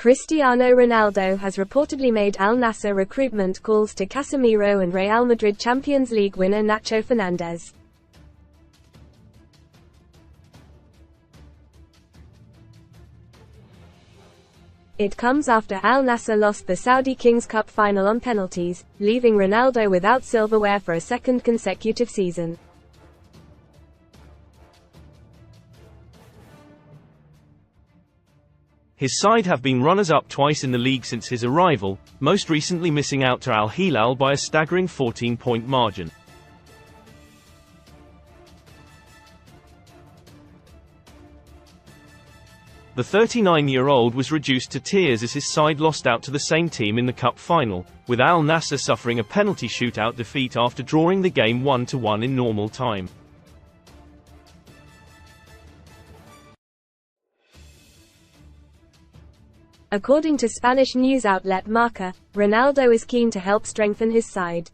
Cristiano Ronaldo has reportedly made Al-Nassr recruitment calls to Casemiro and Real Madrid Champions League winner Nacho Fernandez. It comes after Al-Nassr lost the Saudi Kings Cup final on penalties, leaving Ronaldo without silverware for a second consecutive season. His side have been runners-up twice in the league since his arrival, most recently missing out to Al-Hilal by a staggering 14-point margin. The 39-year-old was reduced to tears as his side lost out to the same team in the cup final, with Al-Nassr suffering a penalty shootout defeat after drawing the game 1-1 in normal time. According to Spanish news outlet Marca, Ronaldo is keen to help strengthen his side.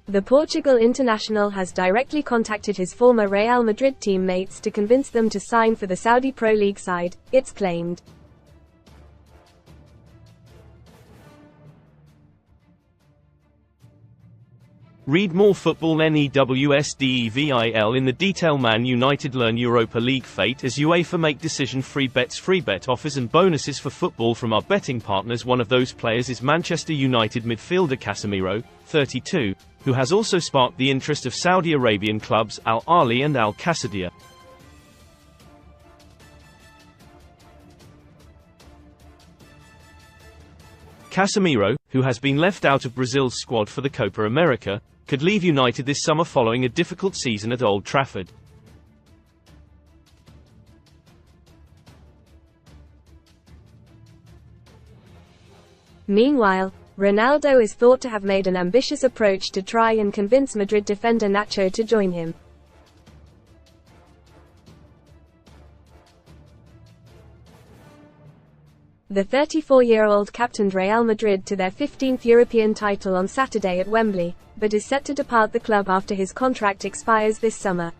The Portugal international has directly contacted his former Real Madrid teammates to convince them to sign for the Saudi Pro League side, it's claimed. Read more football NEWSDEVIL in the detail. Man United learn Europa League fate as UEFA make decision. Free bets. Free bet offers and bonuses for football from our betting partners. One of those players is Manchester United midfielder Casemiro, 32, who has also sparked the interest of Saudi Arabian clubs Al Ahly and Al Qasadiya. Casemiro, who has been left out of Brazil's squad for the Copa America, could leave United this summer following a difficult season at Old Trafford. Meanwhile, Ronaldo is thought to have made an ambitious approach to try and convince Madrid defender Nacho to join him. The 34-year-old captained Real Madrid to their 15th European title on Saturday at Wembley, but is set to depart the club after his contract expires this summer.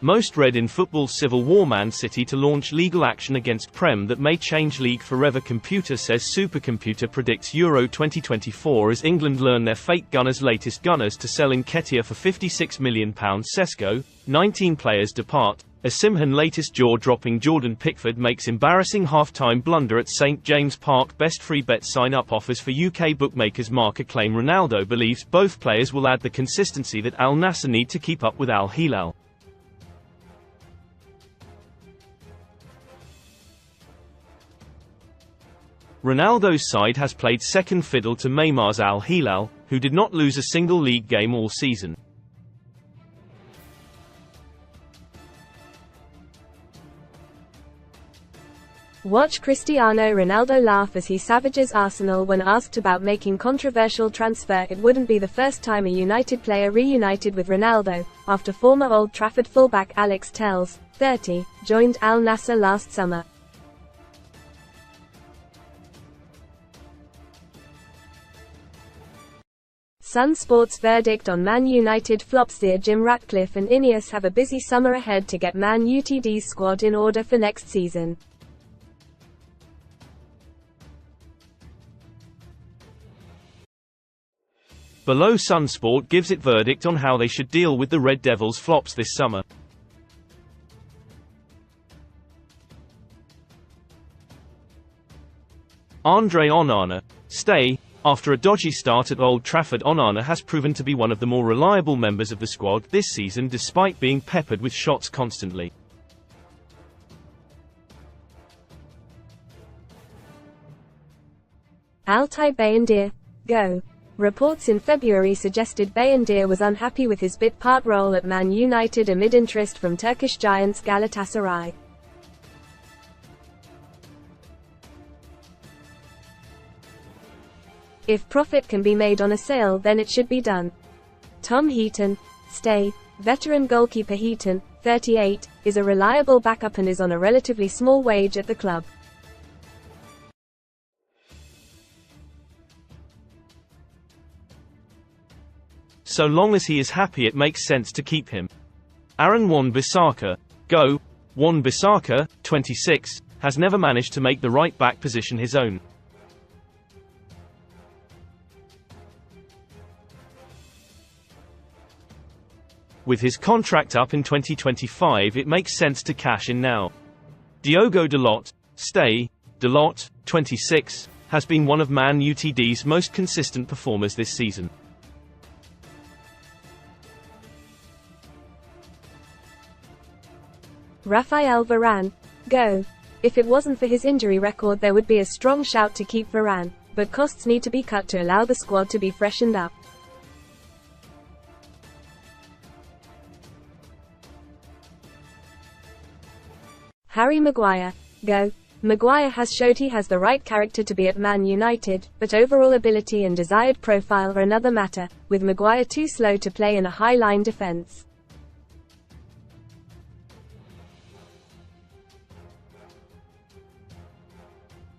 Most read in football's civil war. Man City to launch legal action against Prem that may change league forever. Computer says supercomputer predicts Euro 2024 as England learn their fate. Gunners latest Gunners to sell Nketiah for £56 million. Sesko, 19 players depart. Asimhan latest jaw-dropping. Jordan Pickford makes embarrassing half-time blunder at St James Park. Best free bet sign-up offers for UK bookmakers. Marca claim Ronaldo believes both players will add the consistency that Al-Nassr need to keep up with Al-Hilal. Ronaldo's side has played second fiddle to Neymar's Al-Hilal, who did not lose a single league game all season. Watch Cristiano Ronaldo laugh as he savages Arsenal when asked about making controversial transfer. It wouldn't be the first time a United player reunited with Ronaldo, after former Old Trafford fullback Alex Telles, 30, joined Al-Nassr last summer. Sun Sports verdict on Man United flops. Jim Ratcliffe and Ineos have a busy summer ahead to get Man Utd's squad in order for next season. Below. Sun Sport gives it verdict on how they should deal with the Red Devils' flops this summer. Andre Onana, stay. After a dodgy start at Old Trafford, Onana has proven to be one of the more reliable members of the squad this season despite being peppered with shots constantly. Altay Bayındır, go. Reports in February suggested Bayındır was unhappy with his bit part role at Man United amid interest from Turkish giants Galatasaray. If profit can be made on a sale, then it should be done. Tom Heaton, stay. Veteran goalkeeper Heaton, 38, is a reliable backup and is on a relatively small wage at the club. So long as he is happy, it makes sense to keep him. Aaron Wan-Bissaka, go. Wan-Bissaka, 26, has never managed to make the right back position his own. With his contract up in 2025, it makes sense to cash in now. Diogo Dalot, stay. Dalot, 26, has been one of Man Utd's most consistent performers this season. Raphael Varane, go. If it wasn't for his injury record, there would be a strong shout to keep Varane, but costs need to be cut to allow the squad to be freshened up. Harry Maguire, go. Maguire has showed he has the right character to be at Man United, but overall ability and desired profile are another matter, with Maguire too slow to play in a high-line defence.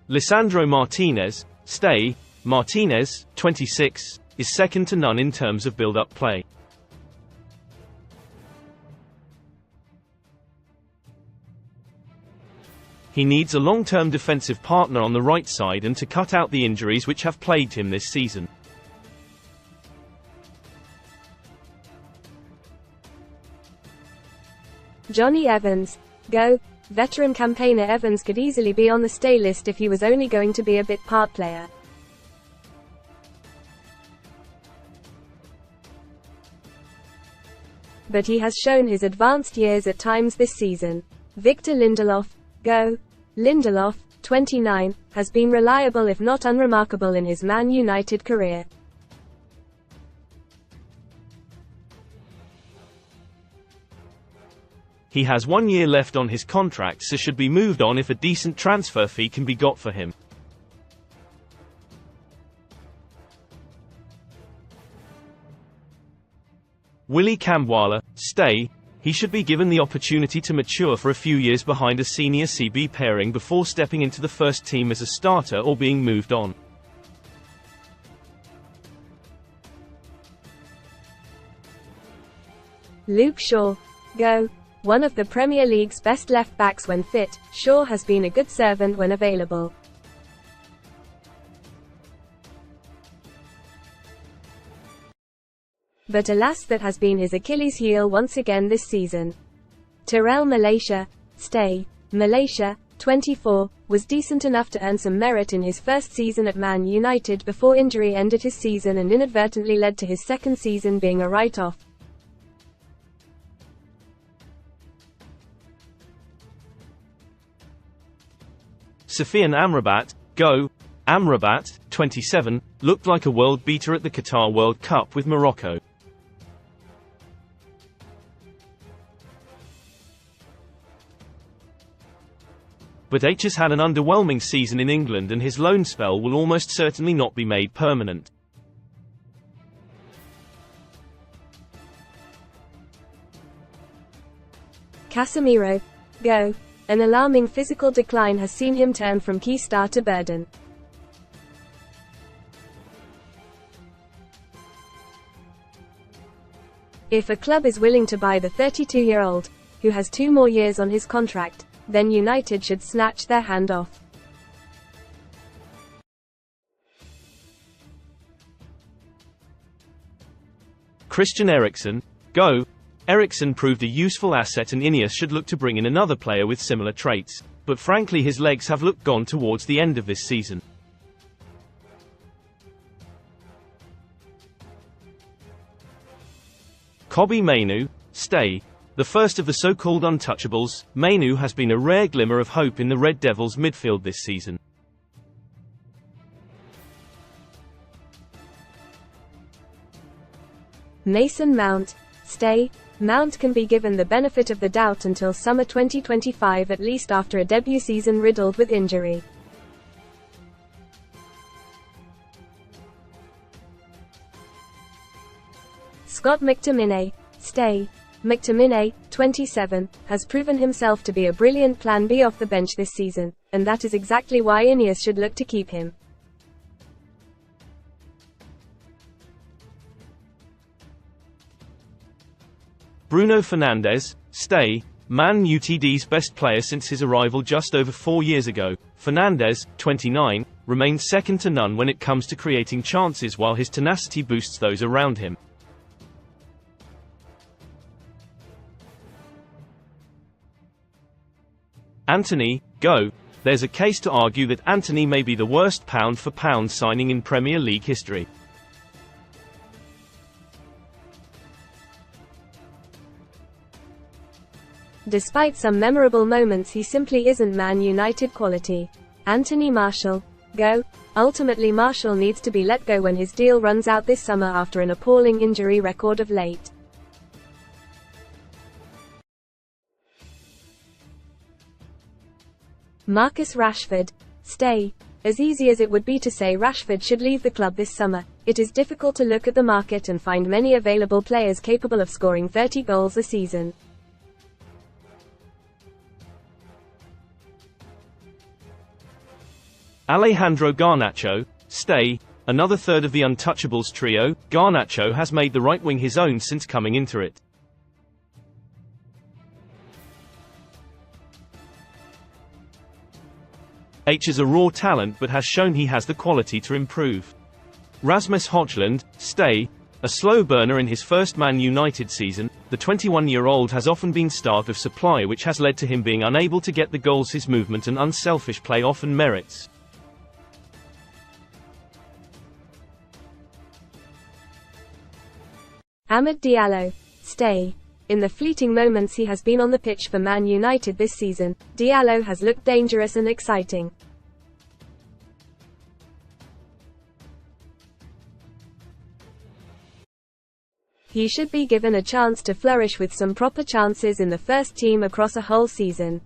Lisandro Martinez, stay. Martinez, 26, is second to none in terms of build-up play. He needs a long-term defensive partner on the right side and to cut out the injuries which have plagued him this season. Johnny Evans, go. Veteran campaigner Evans could easily be on the stay list if he was only going to be a bit part player. But he has shown his advanced years at times this season. Victor Lindelof, go. Lindelof, 29, has been reliable if not unremarkable in his Man United career. He has 1 year left on his contract, so should be moved on if a decent transfer fee can be got for him. Willy Kambwala, stay. He should be given the opportunity to mature for a few years behind a senior CB pairing before stepping into the first team as a starter or being moved on. Luke Shaw, go. One of the Premier League's best left-backs when fit, Shaw has been a good servant when available. But alas, that has been his Achilles heel once again this season. Terrell Malaysia, stay. Malaysia, 24, was decent enough to earn some merit in his first season at Man United before injury ended his season and inadvertently led to his second season being a write-off. Sofyan Amrabat, go. Amrabat, 27, looked like a world beater at the Qatar World Cup with Morocco. But H has had an underwhelming season in England and his loan spell will almost certainly not be made permanent. Casemiro, go. An alarming physical decline has seen him turn from key star to burden. If a club is willing to buy the 32-year-old, who has 2 more years on his contract, then United should snatch their hand off. Christian Eriksen, go. Eriksen proved a useful asset and Ineos should look to bring in another player with similar traits, but frankly his legs have looked gone towards the end of this season. Kobbie Mainoo, stay. The first of the so-called untouchables, Mainoo has been a rare glimmer of hope in the Red Devils' midfield this season. Mason Mount, stay. Mount can be given the benefit of the doubt until summer 2025 at least after a debut season riddled with injury. Scott McTominay, stay. McTominay, 27, has proven himself to be a brilliant plan B off the bench this season, and that is exactly why Ineos should look to keep him. Bruno Fernandes, stay. Man Utd's best player since his arrival just over 4 years ago, Fernandes, 29, remains second to none when it comes to creating chances, while his tenacity boosts those around him. Antony, go. There's a case to argue that Antony may be the worst pound-for-pound signing in Premier League history. Despite some memorable moments, he simply isn't Man United quality. Anthony Martial, go. Ultimately, Martial needs to be let go when his deal runs out this summer after an appalling injury record of late. Marcus Rashford, stay. As easy as it would be to say Rashford should leave the club this summer, it is difficult to look at the market and find many available players capable of scoring 30 goals a season. Alejandro Garnacho, stay. Another third of the Untouchables trio, Garnacho has made the right wing his own since coming into it. H is a raw talent but has shown he has the quality to improve. Rasmus Højlund, stay. A slow burner in his first Man United season, the 21-year-old has often been starved of supply, which has led to him being unable to get the goals his movement and unselfish play often merits. Amad Diallo, stay. In the fleeting moments he has been on the pitch for Man United this season, Diallo has looked dangerous and exciting. He should be given a chance to flourish with some proper chances in the first team across a whole season.